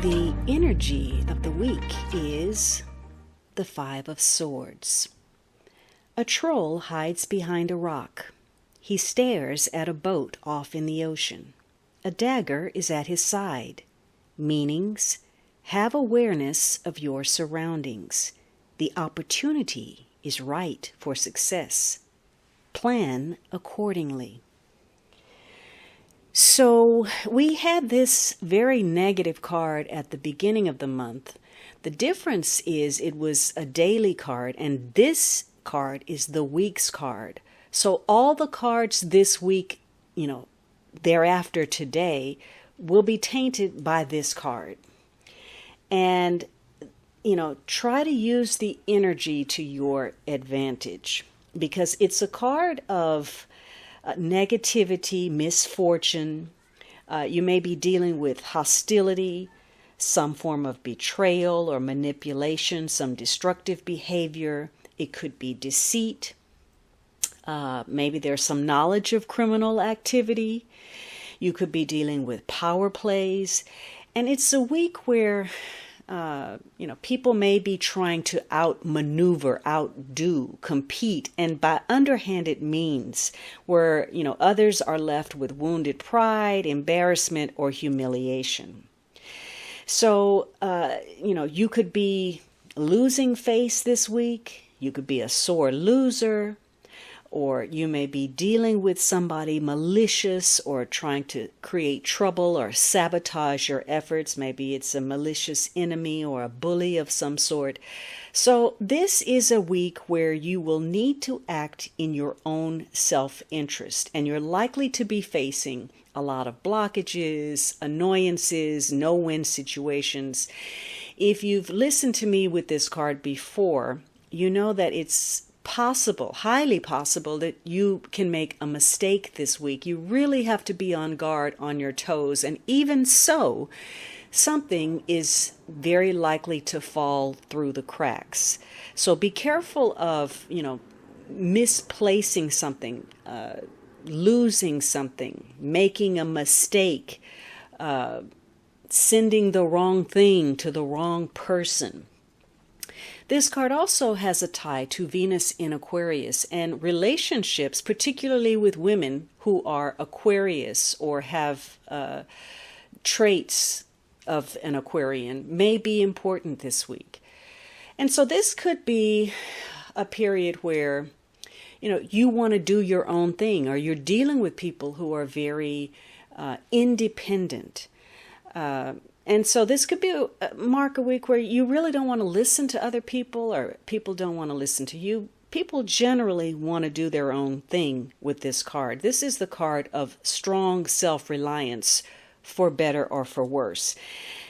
The energy of the week is the Five of Swords. A troll hides behind a rock. He stares at a boat off in the ocean. A dagger is at his side. Meanings: have awareness of your surroundings. The opportunity is right for success. Plan accordingly. So we had this very negative card at the beginning of the month. The difference is it was a daily card, and this card is the week's card. So all the cards this week, thereafter today, will be tainted by this card. And, try to use the energy to your advantage, because it's a card of negativity, misfortune. You may be dealing with hostility, some form of betrayal or manipulation, some destructive behavior. It could be deceit. Maybe there's some knowledge of criminal activity. You could be dealing with power plays. And it's a week where people may be trying to outmaneuver, outdo, compete, and by underhanded means, where, others are left with wounded pride, embarrassment, or humiliation. So, you could be losing face this week. You could be a sore loser. Or you may be dealing with somebody malicious or trying to create trouble or sabotage your efforts. Maybe it's a malicious enemy or a bully of some sort. So this is a week where you will need to act in your own self-interest, and you're likely to be facing a lot of blockages, annoyances, no-win situations. If you've listened to me with this card before, you know that it's possible, highly possible, that you can make a mistake this week. You really have to be on guard, on your toes, and even so, something is very likely to fall through the cracks. So be careful of, misplacing something, losing something, making a mistake, sending the wrong thing to the wrong person. This card also has a tie to Venus in Aquarius, and relationships, particularly with women who are Aquarius or have traits of an Aquarian, may be important this week. And so this could be a period where, you want to do your own thing, or you're dealing with people who are very independent. And so this could be a week where you really don't want to listen to other people, or people don't want to listen to you. People generally want to do their own thing with this card. This is the card of strong self-reliance, for better or for worse.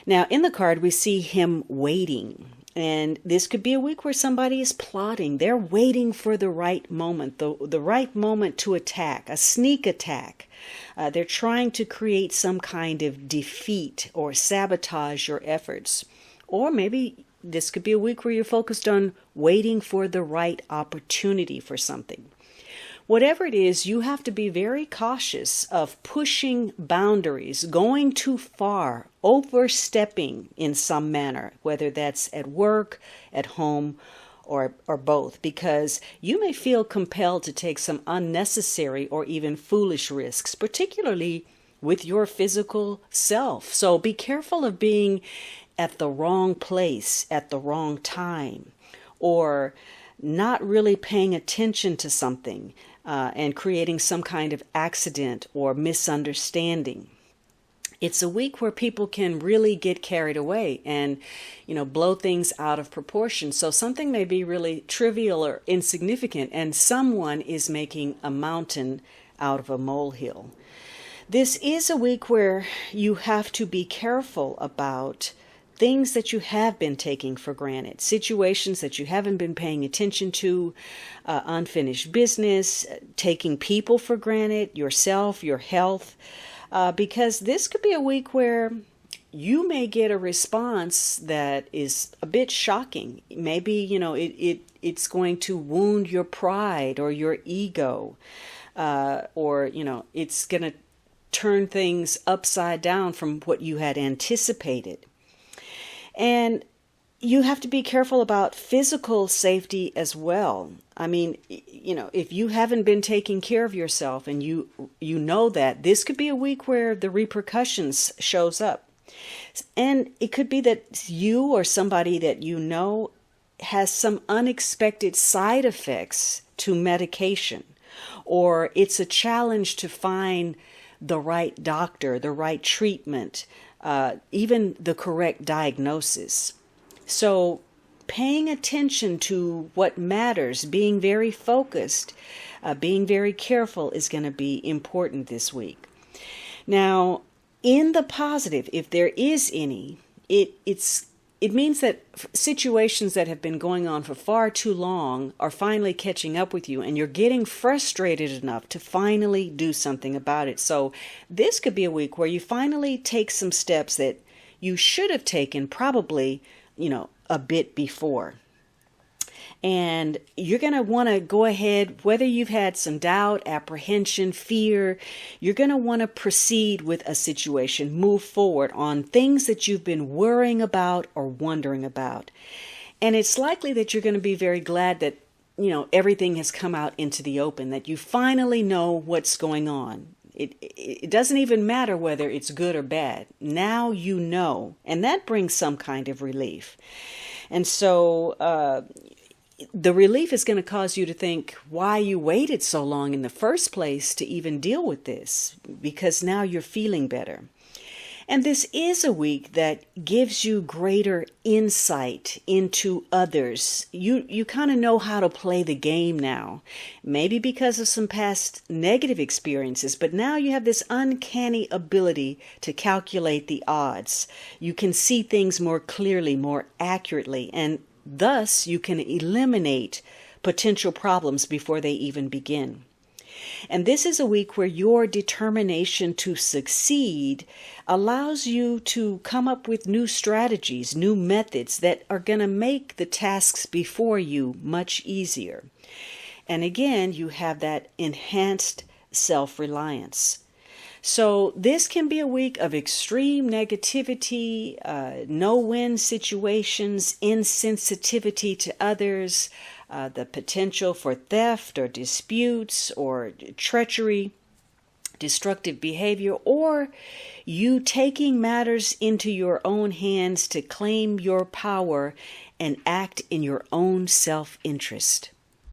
Now, in the card, we see him waiting. And this could be a week where somebody is plotting. They're waiting for the right moment, the right moment to attack, a sneak attack. They're trying to create some kind of defeat or sabotage your efforts. Or maybe this could be a week where you're focused on waiting for the right opportunity for something. Whatever it is, you have to be very cautious of pushing boundaries, going too far, overstepping in some manner, whether that's at work, at home, or both, because you may feel compelled to take some unnecessary or even foolish risks, particularly with your physical self. So be careful of being at the wrong place at the wrong time, or not really paying attention to something and creating some kind of accident or misunderstanding. It's a week where people can really get carried away and, blow things out of proportion. So something may be really trivial or insignificant, and someone is making a mountain out of a molehill. This is a week where you have to be careful about things that you have been taking for granted, situations that you haven't been paying attention to, unfinished business, taking people for granted, yourself, your health, because this could be a week where you may get a response that is a bit shocking. Maybe, it's going to wound your pride or your ego, or, it's going to turn things upside down from what you had anticipated. And you have to be careful about physical safety as well. I mean, if you haven't been taking care of yourself and you know that, this could be a week where the repercussions shows up. And it could be that you or somebody that you know has some unexpected side effects to medication, or it's a challenge to find the right doctor, the right treatment, even the correct diagnosis. So paying attention to what matters, being very focused, being very careful is going to be important this week. Now, in the positive, if there is any, it means that situations that have been going on for far too long are finally catching up with you, and you're getting frustrated enough to finally do something about it. So this could be a week where you finally take some steps that you should have taken probably, a bit before. And you're going to want to go ahead, whether you've had some doubt, apprehension, fear, you're going to want to proceed with a situation, move forward on things that you've been worrying about or wondering about. And it's likely that you're going to be very glad that, everything has come out into the open, that you finally know what's going on. It doesn't even matter whether it's good or bad. Now you know, and that brings some kind of relief. And so the relief is going to cause you to think why you waited so long in the first place to even deal with this, because now you're feeling better. And this is a week that gives you greater insight into others. You kind of know how to play the game now, maybe because of some past negative experiences, but now you have this uncanny ability to calculate the odds. You can see things more clearly, more accurately, and thus you can eliminate potential problems before they even begin. And this is a week where your determination to succeed allows you to come up with new strategies, new methods that are going to make the tasks before you much easier. And again, you have that enhanced self-reliance. So this can be a week of extreme negativity, no-win situations, insensitivity to others, the potential for theft or disputes or treachery, destructive behavior, or you taking matters into your own hands to claim your power and act in your own self-interest.